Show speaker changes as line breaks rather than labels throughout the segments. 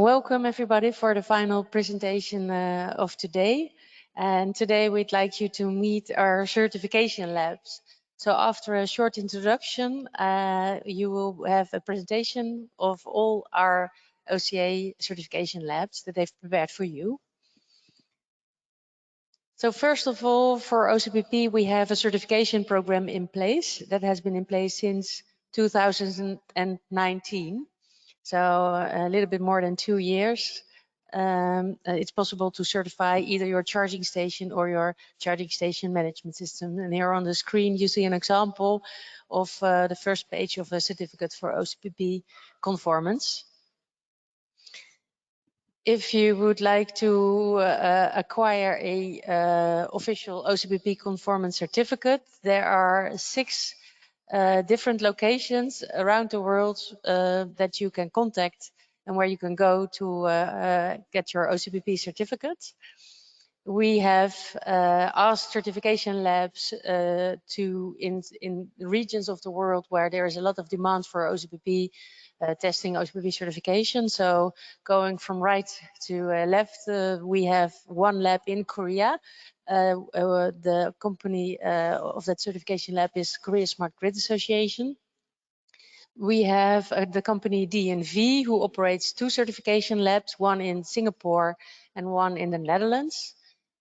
Welcome everybody for the final presentation of today. And today we'd like you to meet our certification labs. So after a short introduction, you will have a presentation of all our OCA certification labs that they've prepared for you. So first of all, for OCPP, we have a certification program in place that has been in place since 2019. So a little bit more than 2 years. It's possible to certify either your charging station or your charging station management system. And here on the screen, you see an example of the first page of a certificate for OCPP conformance. If you would like to acquire a official OCPP conformance certificate, there are 6 different locations around the world that you can contact and where you can go to get your OCPP certificate. We have asked certification labs in regions of the world where there is a lot of demand for OCPP testing, OCPP certification. So going from right to left, we have one lab in Korea. The company of that certification lab is Korea Smart Grid Association. We have the company DNV, who operates 2 certification labs, one in Singapore and one in the Netherlands.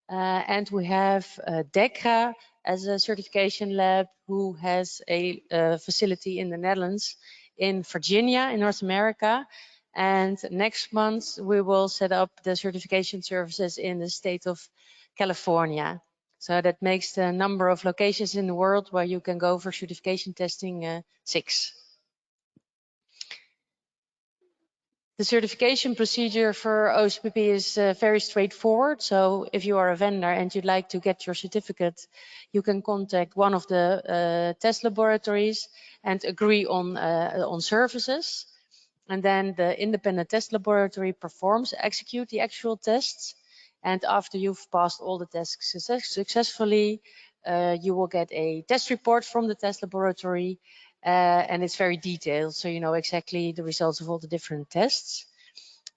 And we have Dekra as a certification lab who has a facility in the Netherlands, in Virginia, in North America. And next month, we will set up the certification services in the state of California. So that makes the number of locations in the world where you can go for certification testing 6. The certification procedure for OCPP is very straightforward. So if you are a vendor and you'd like to get your certificate, you can contact one of the test laboratories and agree on services. And then the independent test laboratory execute the actual tests. And after you've passed all the tests successfully, you will get a test report from the test laboratory. And it's very detailed, so you know exactly the results of all the different tests.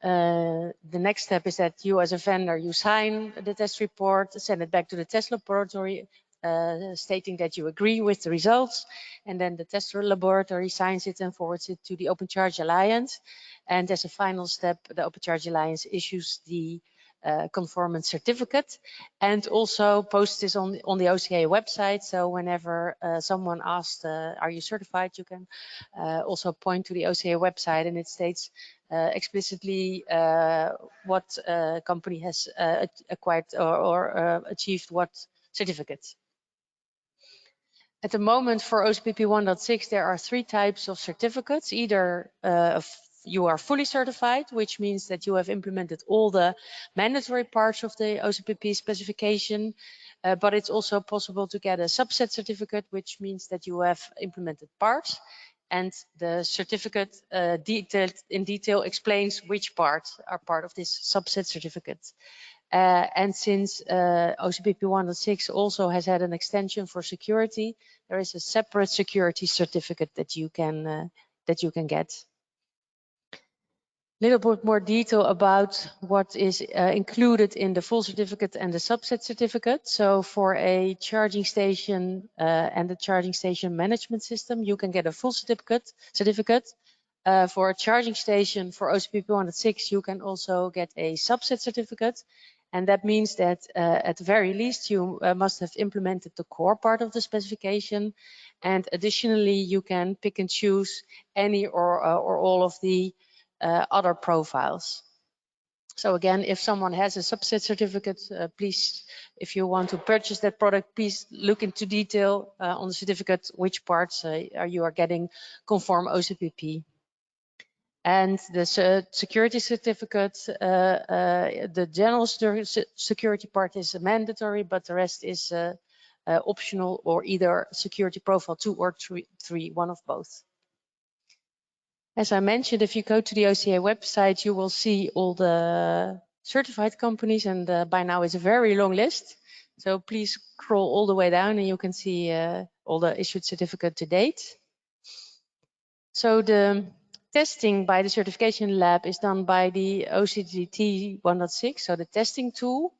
The next step is that you as a vendor, you sign the test report, send it back to the test laboratory, stating that you agree with the results, and then the test laboratory signs it and forwards it to the Open Charge Alliance. And as a final step, the Open Charge Alliance issues the conformance certificate and also posts this on the OCA website. So whenever someone asks, are you certified, you can also point to the OCA website, and it states explicitly what company has acquired or achieved what certificate. At the moment for OCPP 1.6, there are 3 types of certificates. Either you are fully certified, which means that you have implemented all the mandatory parts of the OCPP specification, but it's also possible to get a subset certificate, which means that you have implemented parts, and the certificate in detail explains which parts are part of this subset certificate. And since OCPP 1.6 also has had an extension for security, there is a separate security certificate that you can get. A little bit more detail about what is included in the full certificate and the subset certificate. So for a charging station and the charging station management system, you can get a full certificate. For a charging station for OCPP 1.6, you can also get a subset certificate. And that means that at the very least, you must have implemented the core part of the specification. And additionally, you can pick and choose any or all of the other profiles. So again, if someone has a subset certificate, please, if you want to purchase that product, please look into detail on the certificate, which parts you are getting conform OCPP. And the security certificate, the general security part is mandatory, but the rest is optional, or either security profile 2 or 3, one of both. As I mentioned, if you go to the OCA website, you will see all the certified companies, and by now it's a very long list. So please scroll all the way down and you can see all the issued certificate to date. So the testing by the certification lab is done by the OCDT 1.6, so the testing tool.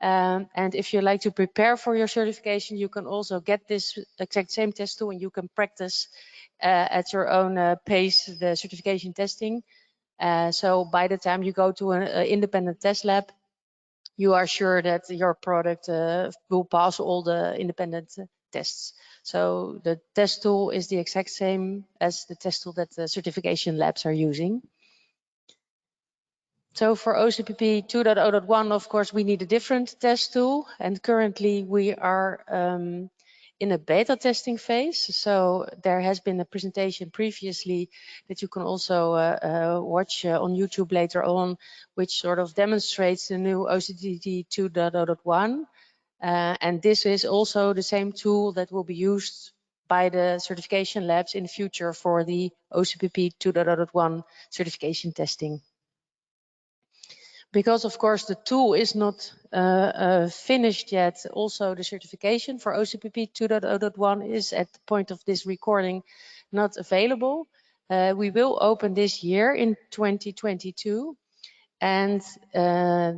And if you like to prepare for your certification, you can also get this exact same test tool and you can practice at your own pace the certification testing. So by the time you go to an independent test lab, you are sure that your product will pass all the independent tests. So the test tool is the exact same as the test tool that the certification labs are using. So for OCPP 2.0.1, of course, we need a different test tool. And currently we are in a beta testing phase. So there has been a presentation previously that you can also watch on YouTube later on, which sort of demonstrates the new OCDT 2.0.1. And this is also the same tool that will be used by the certification labs in the future for the OCPP 2.0.1 certification testing. Because of course the tool is not finished yet, also the certification for OCPP 2.0.1 is at the point of this recording not available. We will open this year in 2022. And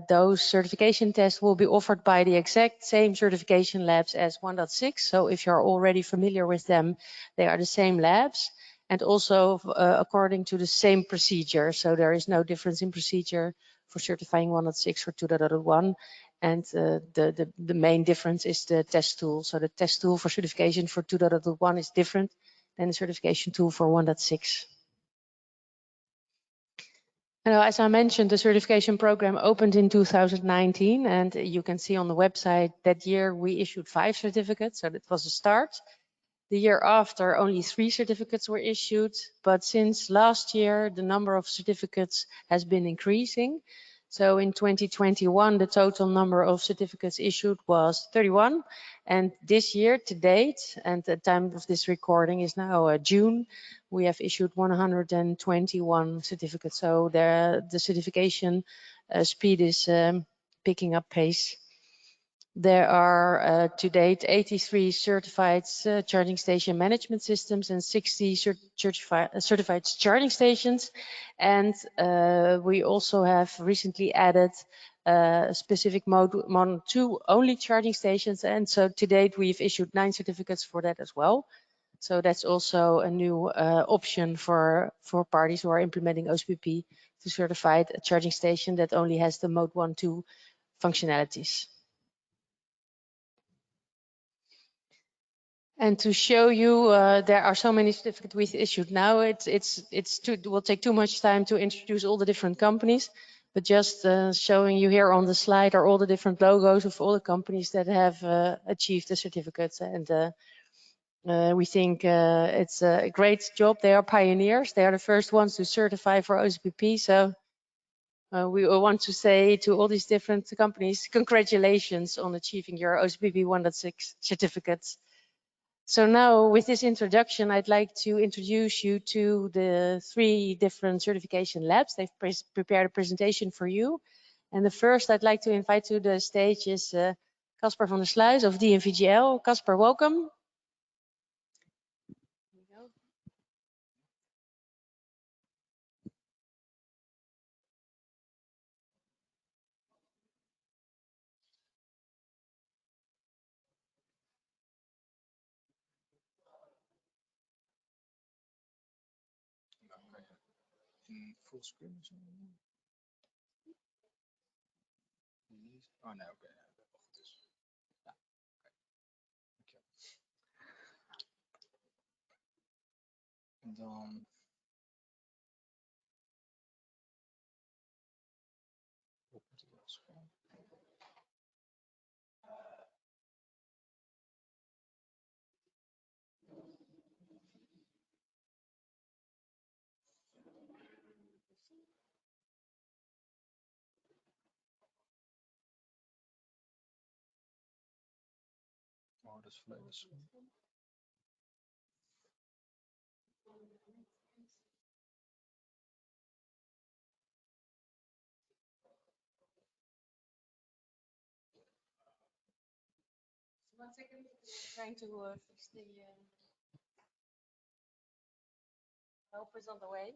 those certification tests will be offered by the exact same certification labs as 1.6. So if you're already familiar with them, they are the same labs and also according to the same procedure. So there is no difference in procedure for certifying 1.6 or 2.1. And the main difference is the test tool. So the test tool for certification for 2.1 is different than the certification tool for 1.6. As I mentioned, the certification program opened in 2019, and you can see on the website that year we issued 5 certificates, so that was a start. The year after, only 3 certificates were issued, but since last year, the number of certificates has been increasing. So in 2021, the total number of certificates issued was 31. And this year to date, and the time of this recording is now June, we have issued 121 certificates. So the certification speed is picking up pace. There are to date 83 certified charging station management systems and 60 certified charging stations. And we also have recently added specific mode 2 only charging stations. And so to date, we've issued 9 certificates for that as well. So that's also a new option for parties who are implementing OCPP to certify a charging station that only has the mode 1, 2 functionalities. And to show you, there are so many certificates we've issued now. It will take too much time to introduce all the different companies, but just showing you here on the slide are all the different logos of all the companies that have achieved the certificates. And we think it's a great job. They are pioneers. They are the first ones to certify for OCPP. So we want to say to all these different companies, congratulations on achieving your OCPP 1.6 certificates. So now with this introduction, I'd like to introduce you to the 3 different certification labs. They've prepared a presentation for you. And the first I'd like to invite to the stage is Casper van der Sluis of DNVGL. Casper, welcome.
Full screen of zo. Oh nee, oké. Goed is. Ja, oké. Dankjewel. En dan. Opent hij als scherm. Oh, dat is volledig scherm.
One second, trying to fix the help is on the way.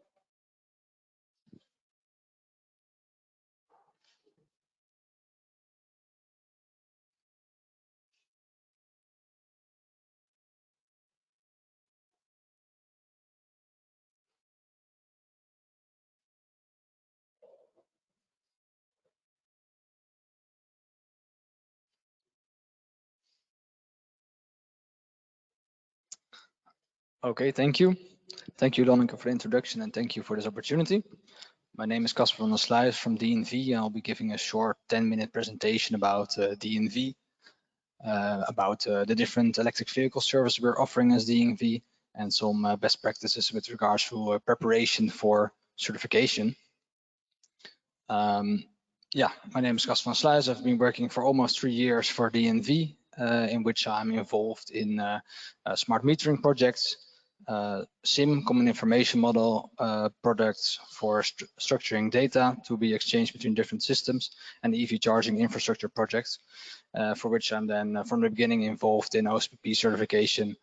Okay, thank you. Thank you, Lonneke, for the introduction, and thank you for this opportunity. My name is Casper van der Sluijs from DNV, and I'll be giving a short 10-minute presentation about DNV, about the different electric vehicle service we're offering as DNV, and some best practices with regards to preparation for certification. Yeah, my name is Casper van der Sluijs. I've been working for almost 3 years for DNV, in which I'm involved in smart metering projects, SIM, common information model products for structuring data to be exchanged between different systems, and EV charging infrastructure projects, for which I'm then from the beginning involved in OCPP certification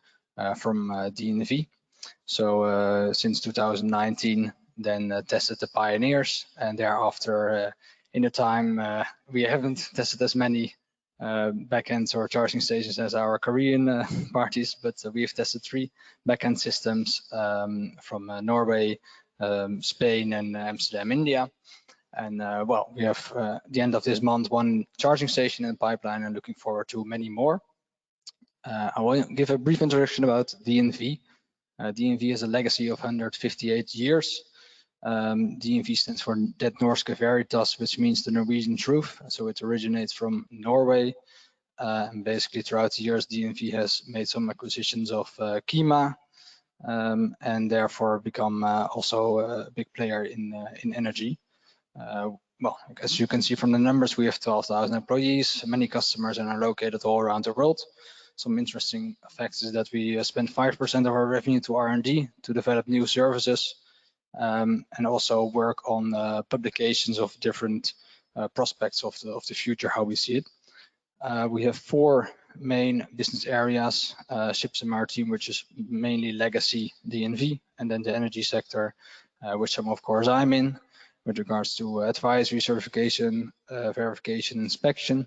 from DNV. So since 2019, then tested the pioneers, and thereafter in the time we haven't tested as many backends or charging stations as our Korean parties, but we've tested 3 backend systems from Norway, Spain, and Amsterdam, India. And well, we have at the end of this month 1 charging station in the pipeline, and looking forward to many more. I will give a brief introduction about DNV. DNV has a legacy of 158 years. DNV stands for Det Norske Veritas, which means the Norwegian truth. So it originates from Norway. And basically throughout the years, DNV has made some acquisitions of Kima, and therefore become also a big player in energy. Well, as you can see from the numbers, we have 12,000 employees, many customers, and are located all around the world. Some interesting facts is that we spend 5% of our revenue to R&D to develop new services, and also work on publications of different prospects of the future, how we see it. We have 4 main business areas: ships and maritime, which is mainly legacy DNV, and then the energy sector, which of course I'm in, with regards to advisory, certification, verification, inspection.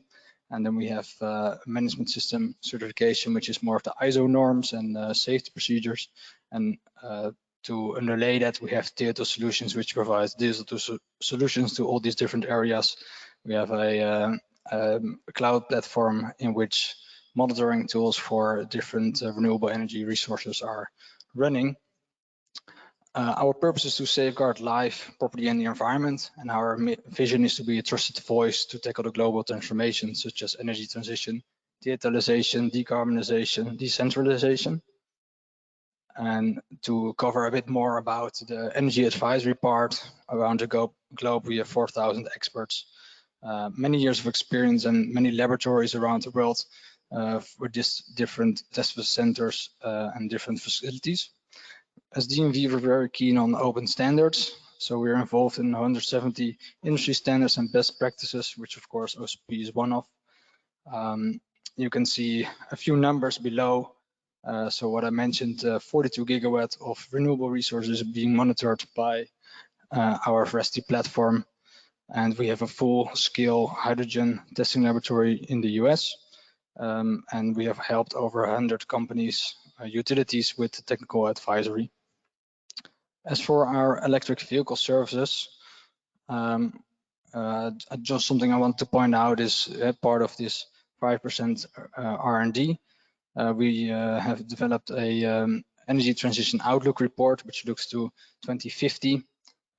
And then we have management system certification, which is more of the ISO norms and safety procedures. And to underlay that, we have digital solutions, which provides digital solutions to all these different areas. We have a cloud platform in which monitoring tools for different renewable energy resources are running. Our purpose is to safeguard life, property, and the environment, and our vision is to be a trusted voice to tackle the global transformations such as energy transition, digitalization, decarbonization, decentralization. And to cover a bit more about the energy advisory part, around the globe we have 4,000 experts, many years of experience, and many laboratories around the world with these different test centers and different facilities. As DNV, we're very keen on open standards, so we're involved in 170 industry standards and best practices, which of course OCPP is one of. You can see a few numbers below. So what I mentioned, 42 gigawatt of renewable resources being monitored by our VRESTI platform, and we have a full-scale hydrogen testing laboratory in the US, and we have helped over 100 companies, utilities with technical advisory. As for our electric vehicle services, just something I want to point out is part of this 5% R&D. We have developed a energy transition outlook report, which looks to 2050,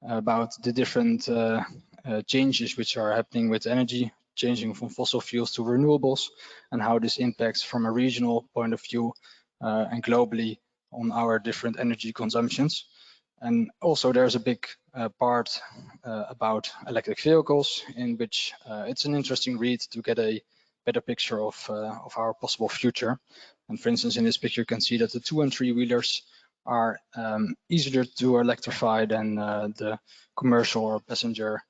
about the different changes which are happening with energy, changing from fossil fuels to renewables, and how this impacts from a regional point of view and globally on our different energy consumptions. And also there's a big part about electric vehicles, in which it's an interesting read to get a better picture of our possible future. And for instance, in this picture, you can see that the 2- and 3-wheelers are easier to electrify than the commercial or passenger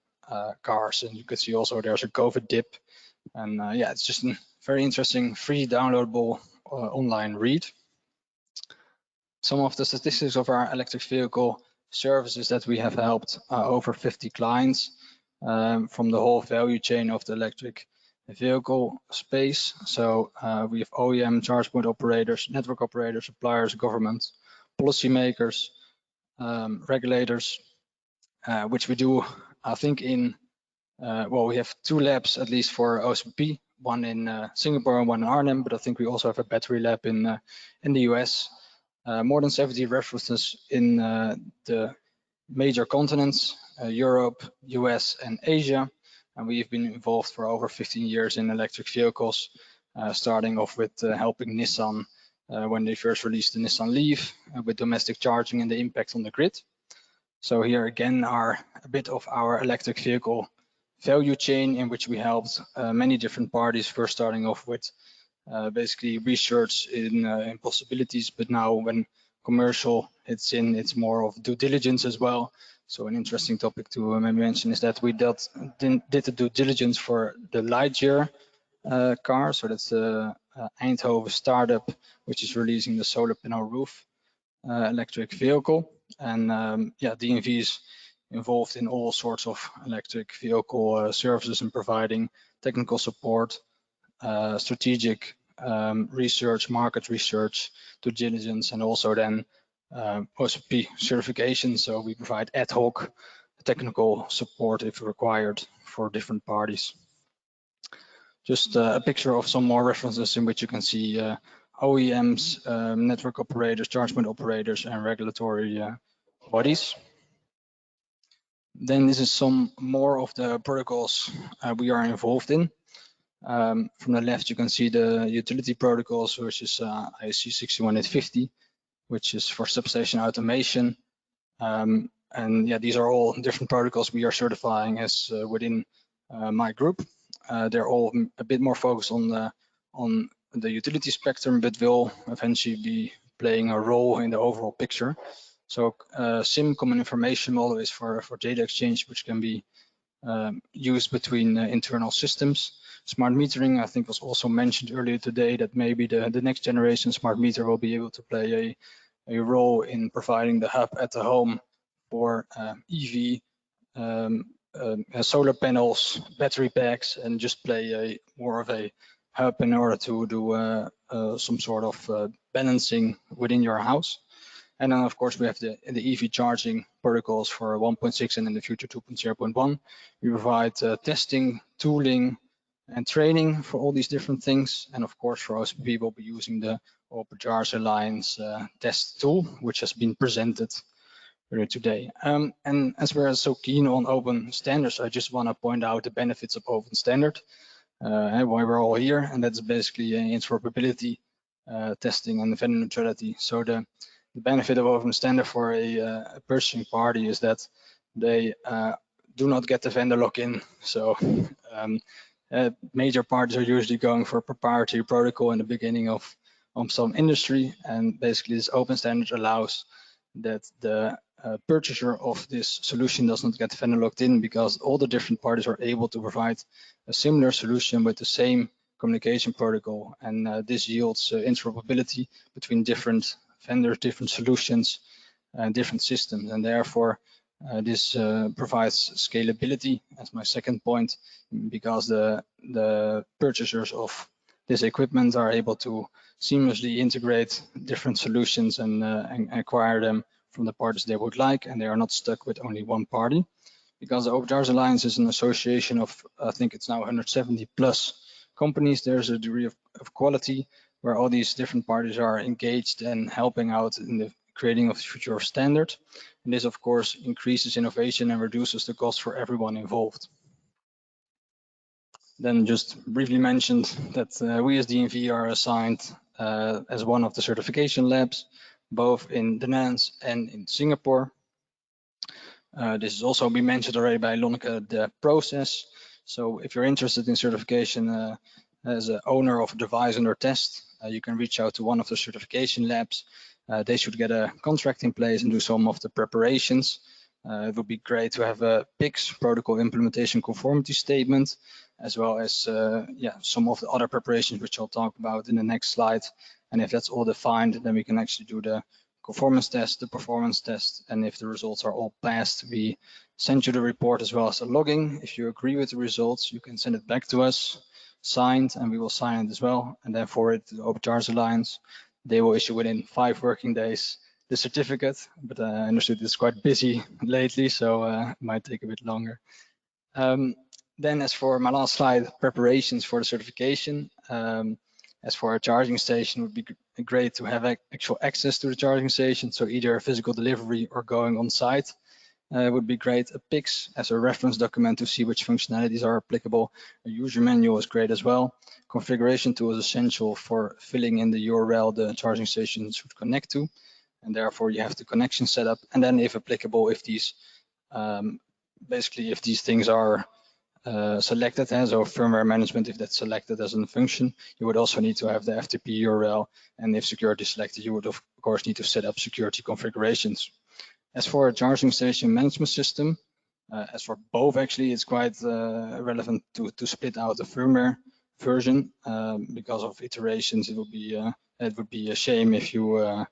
cars. And you can see also there's a COVID dip. And yeah, it's just a very interesting, free downloadable online read. Some of the statistics of our electric vehicle services that we have helped over 50 clients from the whole value chain of the electric vehicle space. So we have OEM, charge point operators, network operators, suppliers, governments, policymakers, regulators, which we do, I think, in, well, we have 2 labs at least for OCPP, one in Singapore and one in Arnhem, but I think we also have a battery lab in the US. more than 70 references in the major continents, Europe, US, and Asia. And we've been involved for over 15 years in electric vehicles, starting off with helping Nissan when they first released the Nissan Leaf with domestic charging and the impact on the grid. So here again are a bit of our electric vehicle value chain, in which we helped many different parties, first starting off with basically research in possibilities, but now when commercial hits in, it's more of due diligence as well. So an interesting topic to maybe mention is that we did the due diligence for the Lightyear car. So that's the Eindhoven startup, which is releasing the solar panel roof electric vehicle. And yeah, DNV is involved in all sorts of electric vehicle services and providing technical support, strategic research, market research, due diligence, and also then OCPP certification. So we provide ad hoc technical support if required for different parties. Just a picture of some more references in which you can see OEMs, network operators, charge point operators, and regulatory bodies. Then this is some more of the protocols we are involved in. From the left, you can see the utility protocols, which is IEC 61850, which is for substation automation. And yeah, these are all different protocols we are certifying as within my group. They're all a bit more focused on the utility spectrum, but will eventually be playing a role in the overall picture. So SIM, common information model, is for data exchange, which can be used between internal systems. Smart metering, I think, was also mentioned earlier today, that maybe the next generation smart meter will be able to play a role in providing the hub at the home for EV, solar panels, battery packs, and just play more of a hub in order to do some sort of balancing within your house. And then, of course, we have the EV charging protocols for 1.6 and in the future 2.0.1. We provide testing, tooling, and training for all these different things. And of course, for OCPP, we'll be using the Open Charge Alliance test tool, which has been presented earlier today. And as we're so keen on open standards, I just want to point out the benefits of open standard, and why we're all here. And that's basically interoperability, testing, and vendor neutrality. So the benefit of open standard for a purchasing party is that they do not get the vendor lock-in. So major parties are usually going for a proprietary protocol in the beginning of some industry, and basically this open standard allows that the purchaser of this solution does not get vendor locked in, because all the different parties are able to provide a similar solution with the same communication protocol, and this yields interoperability between different vendors, different solutions, and different systems, and therefore this provides scalability as my second point, because the purchasers of this equipment are able to seamlessly integrate different solutions and acquire them from the parties they would like, and they are not stuck with only one party. Because the Open Charge Alliance is an association of, I think it's now 170 plus companies, there's a degree of quality where all these different parties are engaged and helping out in the creating of the future of standard. And this, of course, increases innovation and reduces the cost for everyone involved. Then just briefly mentioned that we as DNV are assigned as one of the certification labs, both in the Netherlands and in Singapore. This has also been mentioned already by Lonneke, the process. So if you're interested in certification as an owner of a device under test, you can reach out to one of the certification labs. They should get a contract in place and do some of the preparations. It would be great to have a PICS, protocol implementation conformity statement, as well as some of the other preparations, which I'll talk about in the next slide. And if that's all defined, then we can actually do the conformance test, the performance test, and if the results are all passed, we send you the report as well as the logging. If you agree with the results, you can send it back to us, signed, and we will sign it as well, and then forward it to the Open Charge Alliance. They will issue within 5 working days the certificate, but I understood it's quite busy lately, so it might take a bit longer. Then as for my last slide, preparations for the certification. As for a charging station, it would be great to have actual access to the charging station. So either physical delivery or going on site would be great. A PIX as a reference document to see which functionalities are applicable. A user manual is great as well. Configuration tool is essential for filling in the URL the charging station should connect to. And therefore you have the connection set up. And then if applicable, if these, basically if these things are selected as or firmware management, if that's selected as a function, you would also need to have the FTP URL. And if security is selected, you would of course need to set up security configurations. As for a charging station management system, as for both actually, it's quite relevant to split out the firmware version because of iterations. It would be a shame if you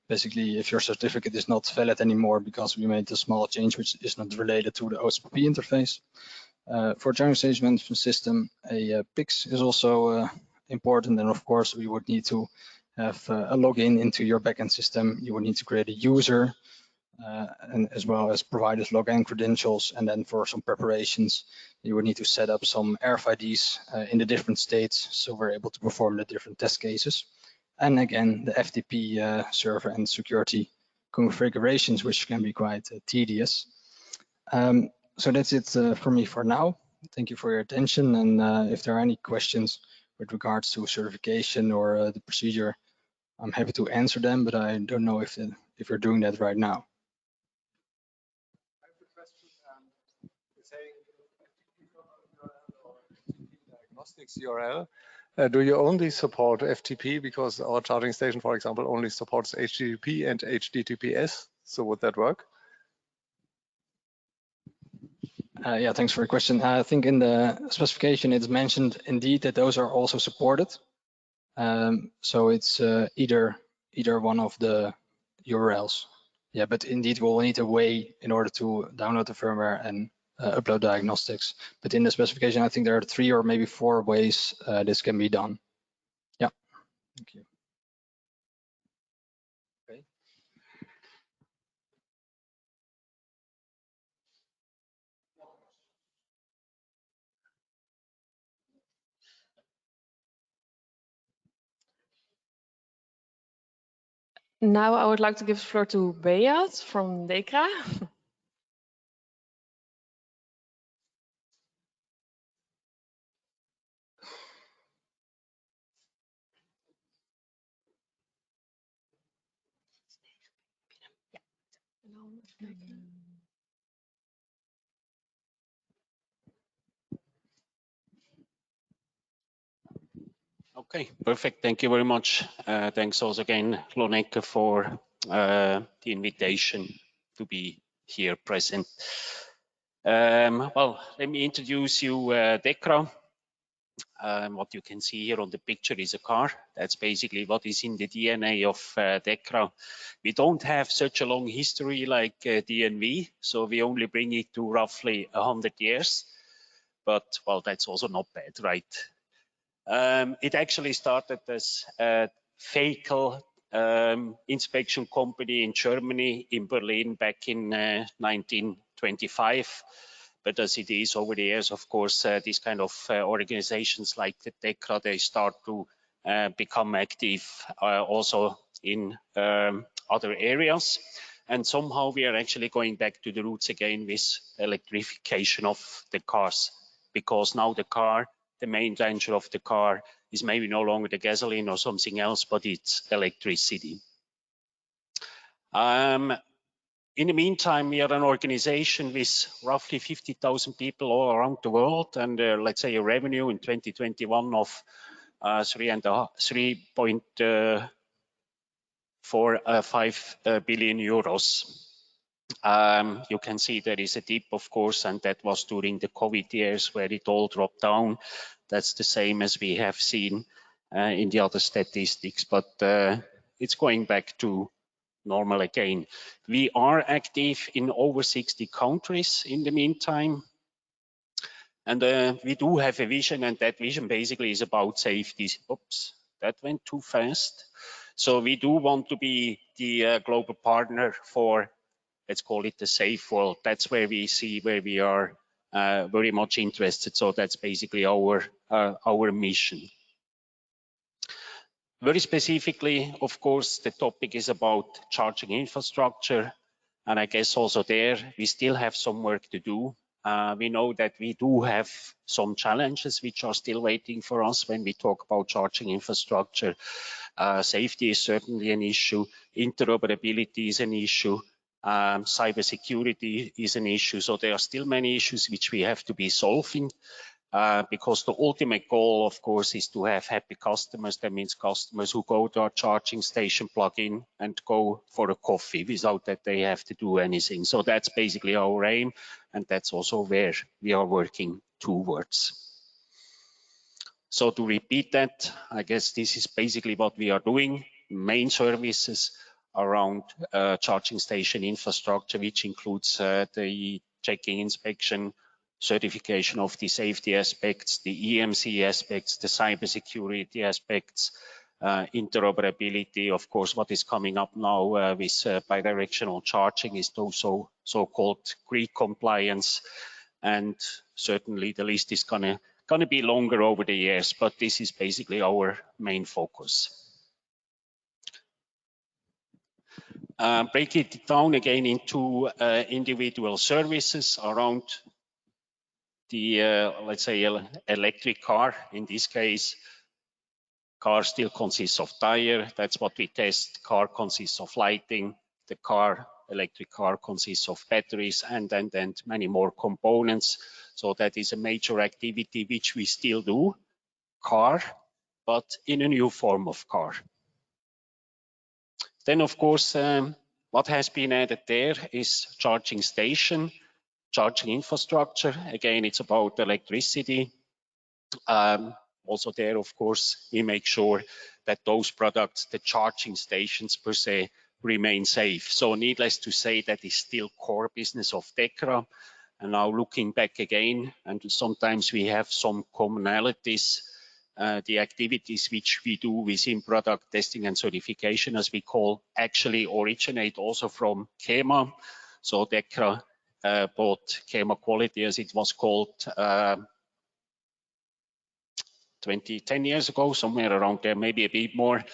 basically if your certificate is not valid anymore because we made a small change which is not related to the OCPP interface. For charging station management system, a PIX is also important, and of course we would need to have a login into your backend system. You would need to create a user and as well as provide us login credentials, and then for some preparations you would need to set up some RFIDs in the different states so we're able to perform the different test cases. And again, the FTP server and security configurations, which can be quite tedious. So that's it for me for now. Thank you for your attention. And if there are any questions with regards to certification or the procedure, I'm happy to answer them, but I don't know if you're doing that right now.
I have a question. You're saying diagnostics URL. Do you only support FTP because our charging station, for example, only supports HTTP and HTTPS? So would that work?
Yeah, thanks for the question. I think in the specification it's mentioned indeed that those are also supported. So it's either one of the URLs. Yeah, but indeed we'll need a way in order to download the firmware and upload diagnostics. But in the specification, I think there are 3 or maybe 4 ways this can be done. Yeah, thank you. Okay.
Now I would like to give the floor to Beat from Dekra.
Okay, perfect. Thank you very much. Thanks also again, Loneka, for the invitation to be here present. Well, let me introduce you Dekra. What you can see here on the picture is a car. That's basically what is in the DNA of Dekra. We don't have such a long history like DNV, so we only bring it to roughly 100 years. But, well, that's also not bad, right? It actually started as a vehicle inspection company in Germany, in Berlin, back in 1925. But as it is over the years, of course, these kind of organizations like the Dekra, they start to become active also in other areas. And somehow we are actually going back to the roots again with electrification of the cars, because now the main danger of the car is maybe no longer the gasoline or something else, but it's electricity. In the meantime, we are an organization with roughly 50,000 people all around the world, and let's say a revenue in 2021 of 3.45 billion euros. You can see there is a dip, of course, and that was during the COVID years where it all dropped down. That's the same as we have seen in the other statistics, but it's going back to normal again. We are active in over 60 countries in the meantime. And we do have a vision, and that vision basically is about safety. Oops, that went too fast. So we do want to be the global partner for, let's call it the safe world. That's where we see where we are very much interested. So that's basically our mission. Very specifically, of course, the topic is about charging infrastructure. And I guess also there, we still have some work to do. We know that we do have some challenges which are still waiting for us when we talk about charging infrastructure. Safety is certainly an issue. Interoperability is an issue. Cybersecurity is an issue. So there are still many issues which we have to be solving. Because the ultimate goal, of course, is to have happy customers. That means customers who go to our charging station, plug in and go for a coffee without that they have to do anything. So that's basically our aim, and that's also where we are working towards. So to repeat that, I guess this is basically what we are doing. Main services around charging station infrastructure, which includes the checking, inspection, certification of the safety aspects, the EMC aspects, the cybersecurity aspects, interoperability. Of course, what is coming up now with bidirectional charging is also so-called grid compliance, and certainly the list is gonna be longer over the years, but this is basically our main focus. Break it down again into individual services around the, let's say, electric car. In this case, car still consists of tire. That's what we test. Car consists of lighting. The electric car consists of batteries and then many more components. So that is a major activity which we still do, car, but in a new form of car. Then, of course, what has been added there is charging station. Charging infrastructure, again, it's about electricity. Also there, of course, we make sure that those products, the charging stations per se, remain safe. So needless to say, that is still core business of Dekra. And now looking back again, and sometimes we have some commonalities, the activities which we do within product testing and certification, as we call, actually originate also from KEMA. So Dekra bought KEMA Quality, as it was called, 10 years ago, somewhere around there, maybe a bit more,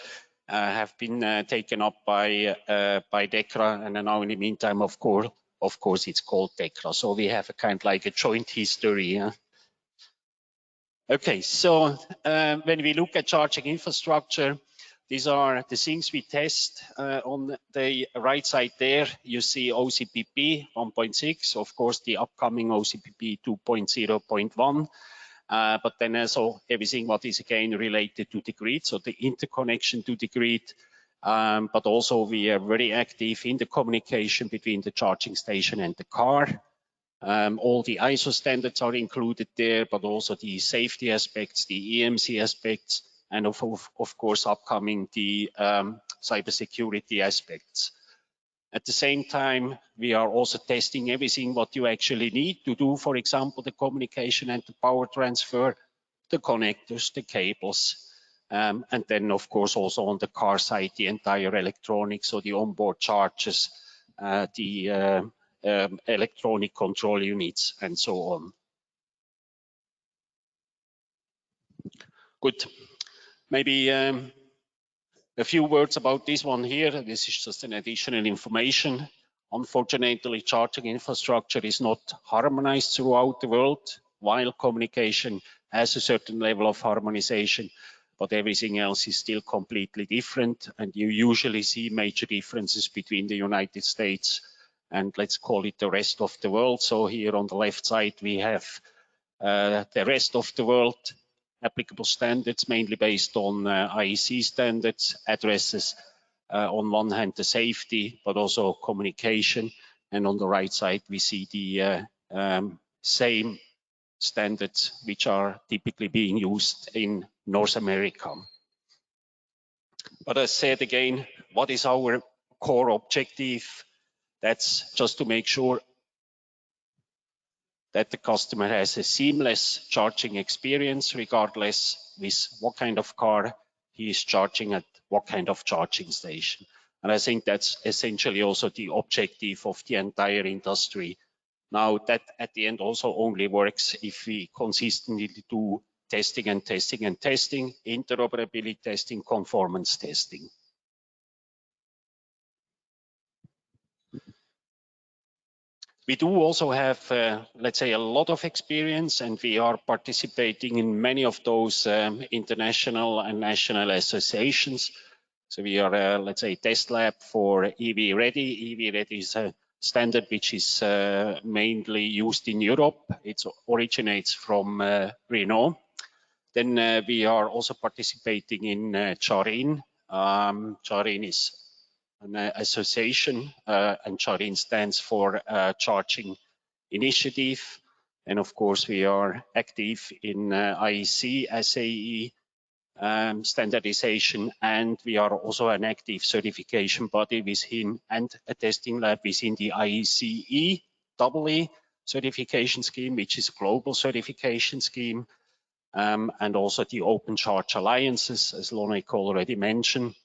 have been taken up by Dekra, and now in the meantime, of course, it's called Dekra. So we have a kind of like a joint history. Yeah? Okay, so when we look at charging infrastructure, these are the things we test. On the right side there, you see OCPP 1.6, of course, the upcoming OCPP 2.0.1, but then also everything what is again related to the grid, so the interconnection to the grid, but also we are very active in the communication between the charging station and the car. All the ISO standards are included there, but also the safety aspects, the EMC aspects, and of course, upcoming the cybersecurity aspects. At the same time, we are also testing everything what you actually need to do, for example, the communication and the power transfer, the connectors, the cables, and then, of course, also on the car side, the entire electronics, so the onboard chargers, the electronic control units, and so on. Good. Maybe a few words about this one here. This is just an additional information. Unfortunately, charging infrastructure is not harmonized throughout the world, while communication has a certain level of harmonization, but everything else is still completely different. And you usually see major differences between the United States and let's call it the rest of the world. So here on the left side, we have the rest of the world applicable standards, mainly based on IEC standards, addresses on one hand the safety, but also communication. And on the right side, we see the same standards which are typically being used in North America. But as said again, what is our core objective? That's just to make sure that the customer has a seamless charging experience, regardless with what kind of car he is charging at what kind of charging station. And I think that's essentially also the objective of the entire industry. Now that at the end also only works if we consistently do testing and testing and testing, interoperability testing, conformance testing. We do also have, let's say, a lot of experience, and we are participating in many of those international and national associations. So we are, let's say, test lab for EV Ready. EV Ready is a standard which is mainly used in Europe. It originates from Renault. Then we are also participating in Charin. Charin is an association, and Charin stands for Charging Initiative. And of course, we are active in IEC, SAE, standardization, and we are also an active certification body within and a testing lab within the IECE EE certification scheme, which is a global certification scheme, and also the Open Charge Alliances, as Lonek already mentioned.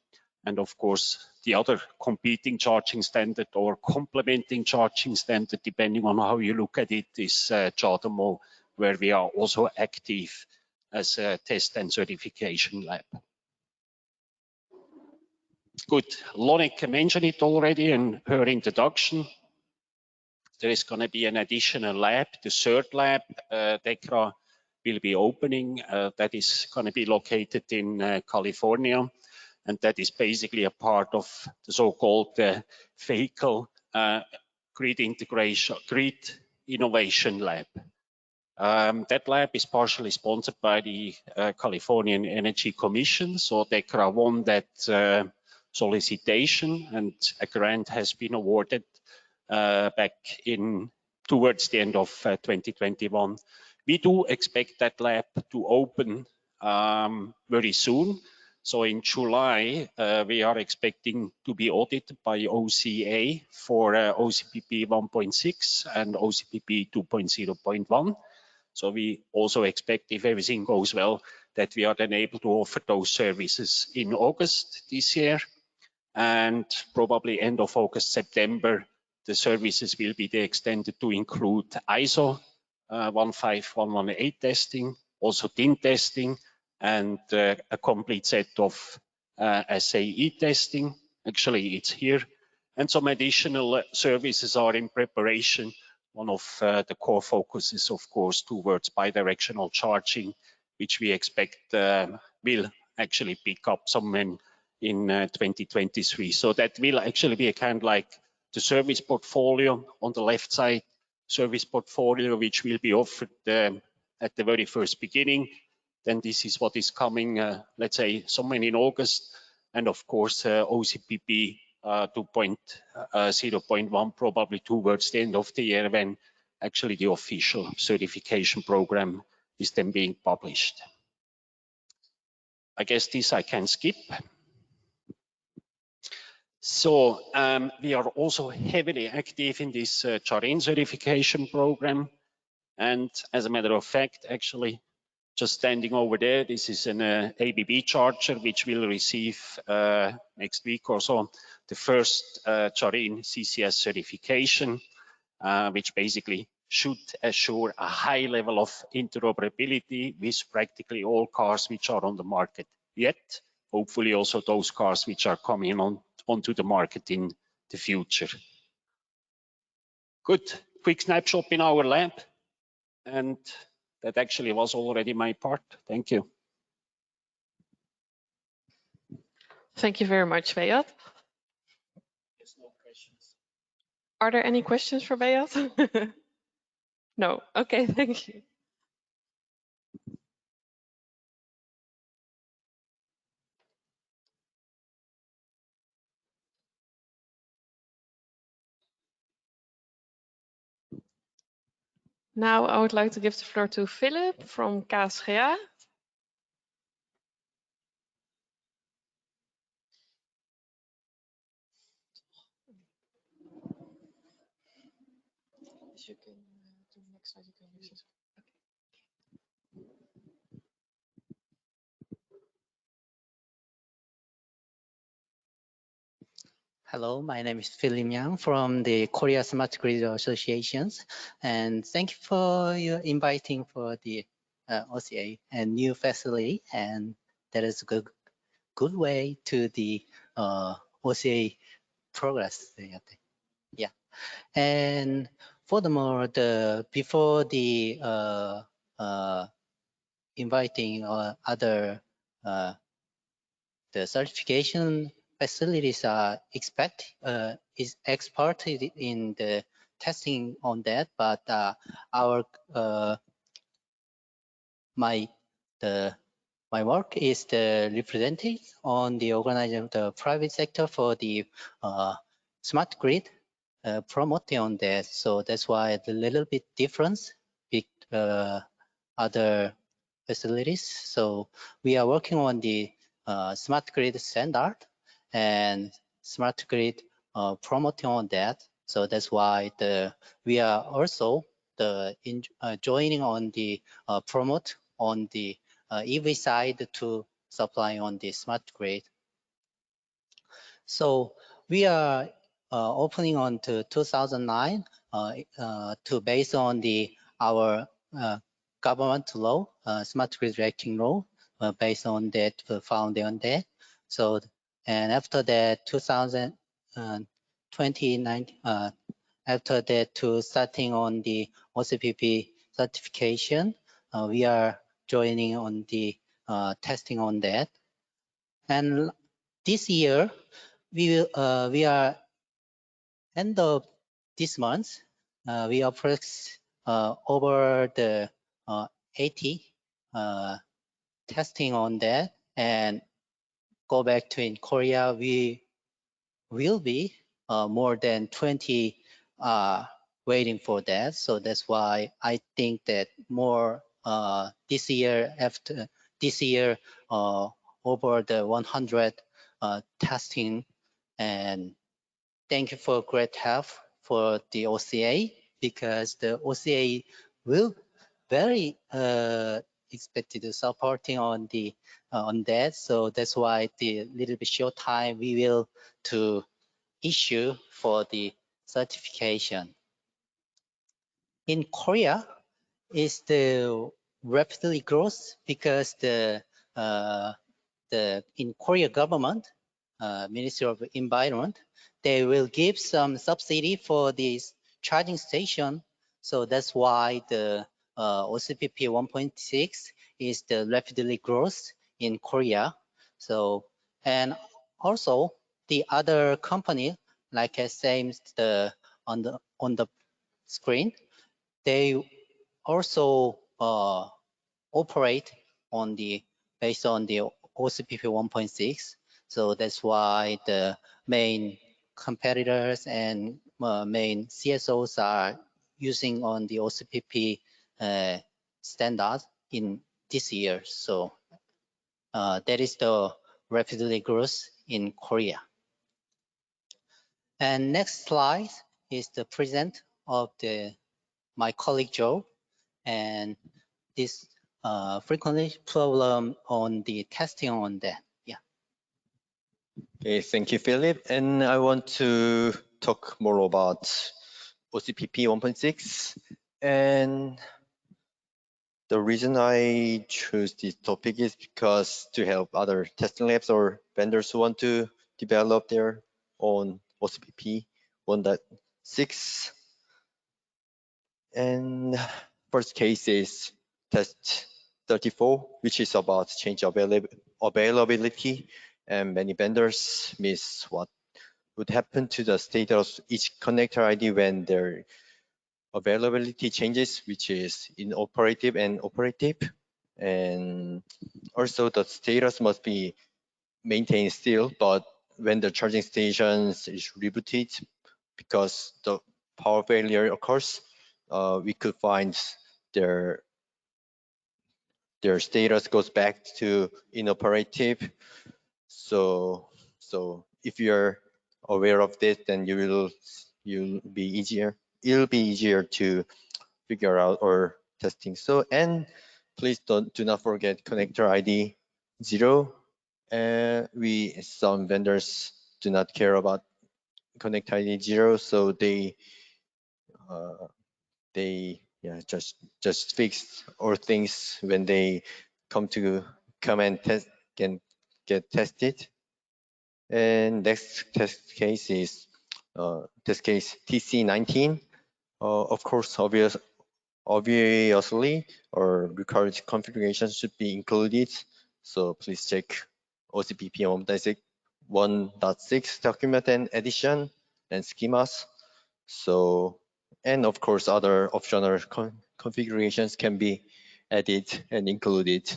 And of course, the other competing charging standard or complementing charging standard, depending on how you look at it, is CHAdeMO, where we are also active as a test and certification lab. Good, Lonek mentioned it already in her introduction. There is going to be an additional lab, the third lab, Dekra will be opening. That is going to be located in California. And that is basically a part of the so-called vehicle grid integration, grid innovation lab. That lab is partially sponsored by the Californian Energy Commission. So Dekra won that solicitation, and a grant has been awarded back in towards the end of 2021. We do expect that lab to open very soon. So in July, we are expecting to be audited by OCA for OCPP 1.6 and OCPP 2.0.1. So we also expect, if everything goes well, that we are then able to offer those services in August this year. And probably end of August, September, the services will be extended to include ISO 15118 testing, also DIN testing, and a complete set of SAE testing. Actually, it's here. And some additional services are in preparation. One of the core focuses, of course, towards bidirectional charging, which we expect will actually pick up somewhere in 2023. So that will actually be a kind of like the service portfolio on the left side, service portfolio, which will be offered at the very first beginning. Then this is what is coming, let's say, somewhere in August. And of course, OCPP 2.0.1 probably towards the end of the year, when actually the official certification program is then being published. I guess this I can skip. So we are also heavily active in this Charin certification program. And as a matter of fact, actually, just standing over there, this is an ABB charger, which will receive next week or so the first Charin CCS certification, which basically should assure a high level of interoperability with practically all cars which are on the market yet. Hopefully also those cars which are coming onto the market in the future. Good, quick snapshot in our lab. And that actually was already my part. Thank you.
Thank you very much, Beat.
There's no questions.
Are there any questions for Beat? No. Okay, thank you. Now I would like to give the floor to Philip from KSGA.
Hello, my name is Philip Yang from the Korea Smart Grid Associations, and thank you for your inviting for the OCA and new facility, and that is a good way to the OCA progress. Yeah, and furthermore, before the inviting other the certification facilities are is experted in the testing on that, but our my work is the representative on the organizing of the private sector for the smart grid promoting on that. So that's why the little bit difference with other facilities. So we are working on the smart grid standard and smart grid promoting on that. So that's why we are also joining on the promote on the EV side to supply on the smart grid. So we are opening on to 2009 to based on our government law, smart grid ranking law, based on that, founded on that. So, and after that, 2019, after that, to starting on the OCPP certification, we are joining on the testing on that. And this year, we are end of this month, we are over the 80 testing on that, and go back to in Korea, we will be more than 20 waiting for that. So that's why I think that more this year, after this year, over the 100 testing. And thank you for great help for the OCA, because the OCA will very expected supporting on that. So that's why the little bit short time we will to issue for the certification. In Korea, is the rapidly growth because in Korea government, Ministry of Environment, they will give some subsidy for this charging station. So that's why the OCPP 1.6 is the rapidly growth in Korea. So, and also the other company, like I said, on the screen, they also operate on based on the OCPP 1.6. So that's why the main competitors and main CSOs are using on the OCPP standard in this year. So that is the rapidly growth in Korea. And next slide is the present of my colleague Joe, and this frequently problem on the testing on that. Yeah.
Okay, thank you, Philip. And I want to talk more about OCPP 1.6. And the reason I choose this topic is because to help other testing labs or vendors who want to develop their own OCPP 1.6. And first case is test 34, which is about change availability, and many vendors miss what would happen to the state of each connector ID when their availability changes, which is inoperative and operative. And also the status must be maintained still, but when the charging stations is rebooted, because the power failure occurs, we could find their status goes back to inoperative. So if you're aware of this, then it'll be easier to figure out or testing. So, and please do not forget connector ID 0. Some vendors do not care about connect ID 0, so they yeah, just fix all things when they come and get tested. And next test case is test case TC19. Of course, obviously, our required configuration should be included. So please check OCPP 1.6 document and edition and schemas. So, and of course, other optional configurations can be added and included.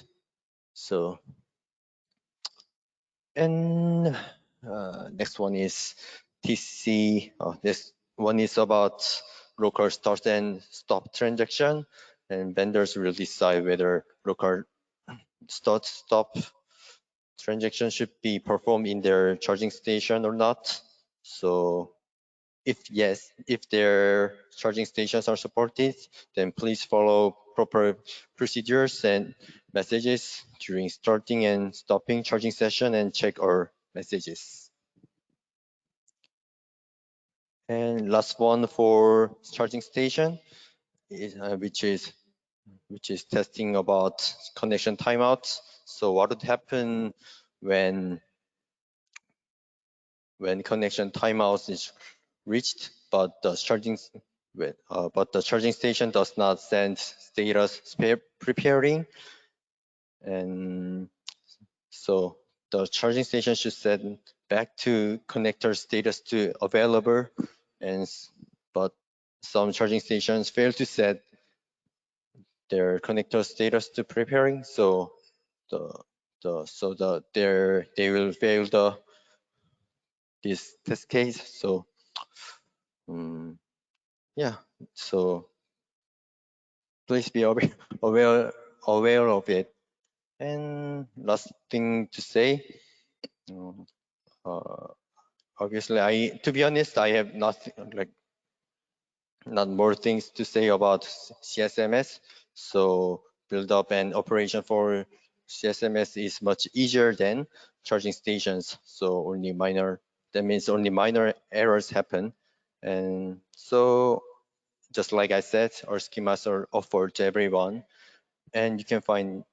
So, and next one is TC. This one is about local start and stop transaction, and vendors will decide whether local stop transaction should be performed in their charging station or not. So if yes, if their charging stations are supported, then please follow proper procedures and messages during starting and stopping charging session and check our messages. And last one for charging station, which is testing about connection timeouts. So what would happen when connection timeouts is reached, but the charging station does not send status preparing, and so the charging station should send back to connector status to available, but some charging stations fail to set their connector status to preparing, so they will fail this test case. So yeah, so please be aware of it. And last thing to say, obviously, to be honest, I have not more things to say about CSMS. So build up and operation for CSMS is much easier than charging stations. So that means only minor errors happen. And so just like I said, our schemas are offered to everyone, and you can find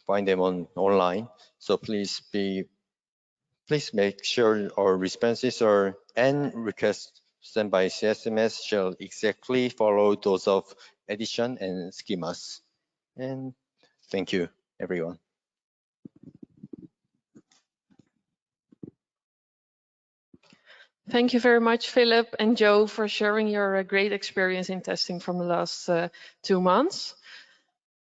them online. So please make sure our responses and requests sent by CSMS shall exactly follow those of edition and schemas. And thank you, everyone.
Thank you very much, Philip and Joe, for sharing your great experience in testing from the last 2 months.